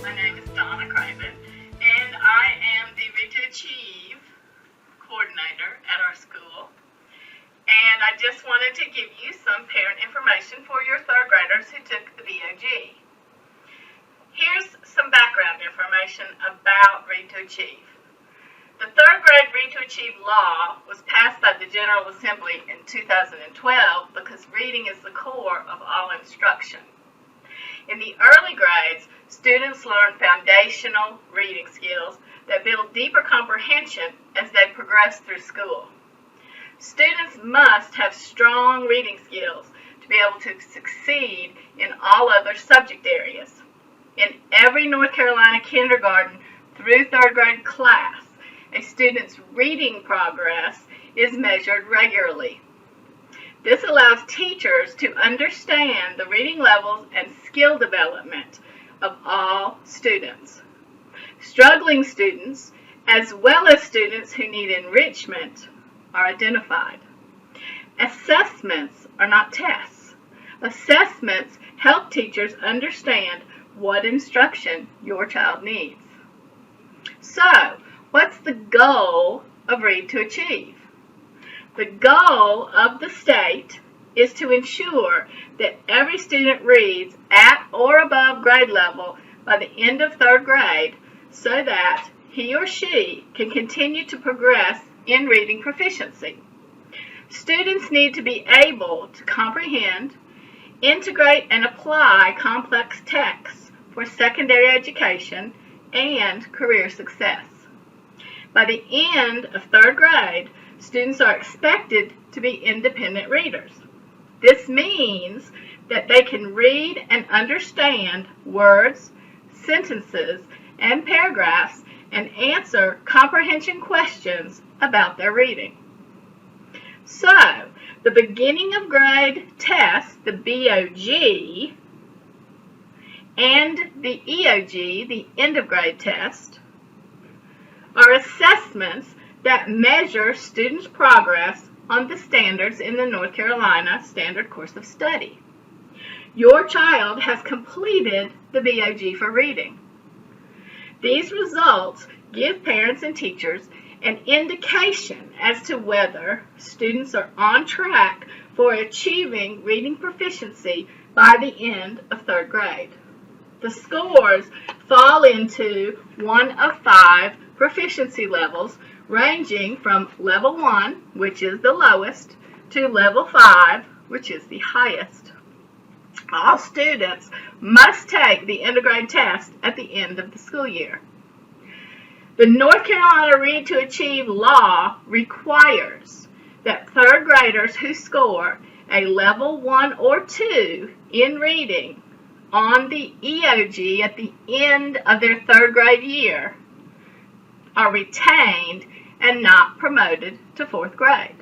My name is Craven, and I am the Read to Achieve coordinator at our school. And I just wanted to give you some parent information for your third graders who took the BOG. Here's some background information about Read to Achieve. The third grade Read to Achieve law was passed by the General Assembly in 2012 because reading is the core of all instruction. In the early grades, students learn foundational reading skills that build deeper comprehension as they progress through school. Students must have strong reading skills to be able to succeed in all other subject areas. In every North Carolina kindergarten through third grade class, a student's reading progress is measured regularly. This allows teachers to understand the reading levels and skill development of all students. Struggling students, as well as students who need enrichment, are identified. Assessments are not tests. Assessments help teachers understand what instruction your child needs. So, what's the goal of Read to Achieve? The goal of the state is to ensure that every student reads at or above grade level by the end of third grade so that he or she can continue to progress in reading proficiency. Students need to be able to comprehend, integrate, and apply complex texts for secondary education and career success. By the end of third grade, students are expected to be independent readers. This means that they can read and understand words, sentences, and paragraphs and answer comprehension questions about their reading. So, the beginning of grade test, the BOG, and the EOG, the end of grade test, are assessments that measure students' progress on the standards in the North Carolina Standard Course of Study. Your child has completed the BOG for reading. These results give parents and teachers an indication as to whether students are on track for achieving reading proficiency by the end of third grade. The scores fall into one of 5 proficiency levels, ranging from level 1, which is the lowest, to level 5, which is the highest. All students must take the end-of-grade test at the end of the school year. The North Carolina Read to Achieve law requires that third graders who score a level 1 or 2 in reading on the EOG at the end of their third grade year are retained and not promoted to fourth grade.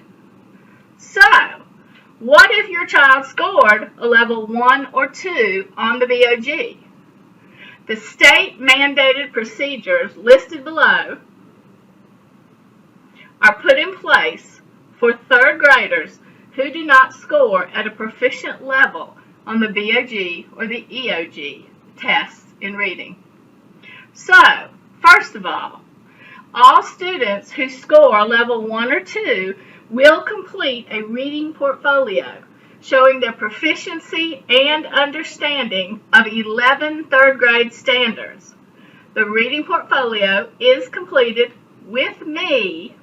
So, what if your child scored a level 1 or 2 on the BOG? The state-mandated procedures listed below are put in place for third graders who do not score at a proficient level on the BOG or the EOG tests in reading. So, first of all students who score level 1 or 2 will complete a reading portfolio showing their proficiency and understanding of 11 third grade standards. The reading portfolio is completed with me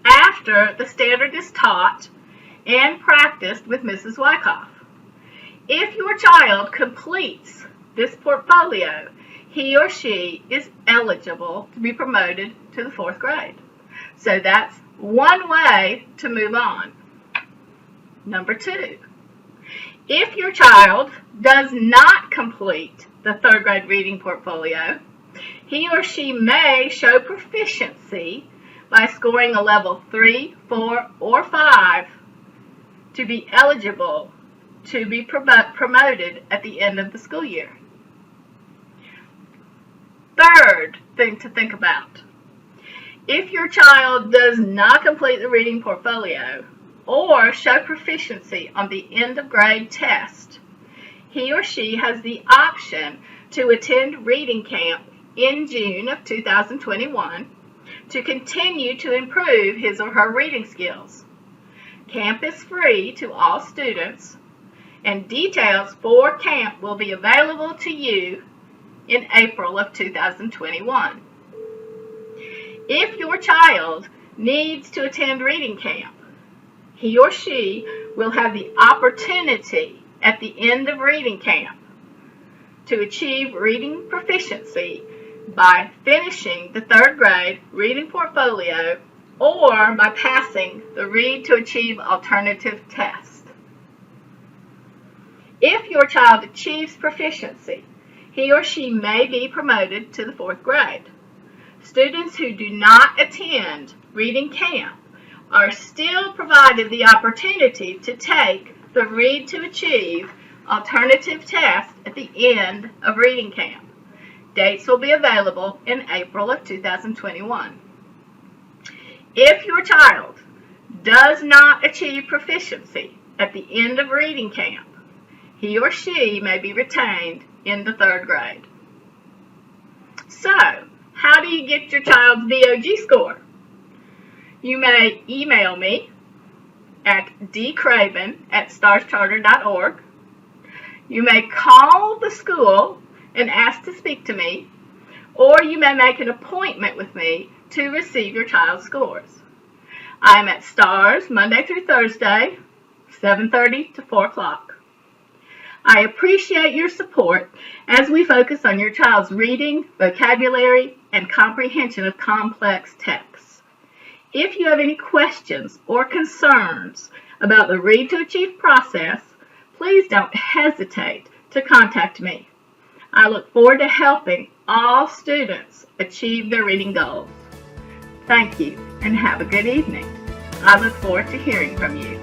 after the standard is taught and practiced with Mrs. Wyckoff. If your child completes this portfolio, he or she is eligible to be promoted to the fourth grade. So that's one way to move on. Number 2, if your child does not complete the third grade reading portfolio, he or she may show proficiency by scoring a level 3, 4, or 5 to be eligible to be promoted at the end of the school year. Third thing to think about. If your child does not complete the reading portfolio or show proficiency on the end of grade test, he or she has the option to attend reading camp in June of 2021 to continue to improve his or her reading skills. Camp is free to all students, and details for camp will be available to you in April of 2021. If your child needs to attend reading camp, he or she will have the opportunity at the end of reading camp to achieve reading proficiency by finishing the 3rd grade reading portfolio or by passing the Read to Achieve alternative test. If your child achieves proficiency, he or she may be promoted to the 4th grade. Students who do not attend reading camp are still provided the opportunity to take the Read to Achieve alternative test at the end of reading camp. Dates will be available in April of 2021. If your child does not achieve proficiency at the end of reading camp, he or she may be retained in the 3rd grade. So, how do you get your child's VOG score? You may email me at dcraven@starscharter.org. You may call the school and ask to speak to me, or you may make an appointment with me to receive your child's scores. I am at Stars Monday through Thursday, 7:30 to 4 o'clock. I appreciate your support as we focus on your child's reading, vocabulary, and comprehension of complex texts. If you have any questions or concerns about the Read to Achieve process, please don't hesitate to contact me. I look forward to helping all students achieve their reading goals. Thank you and have a good evening. I look forward to hearing from you.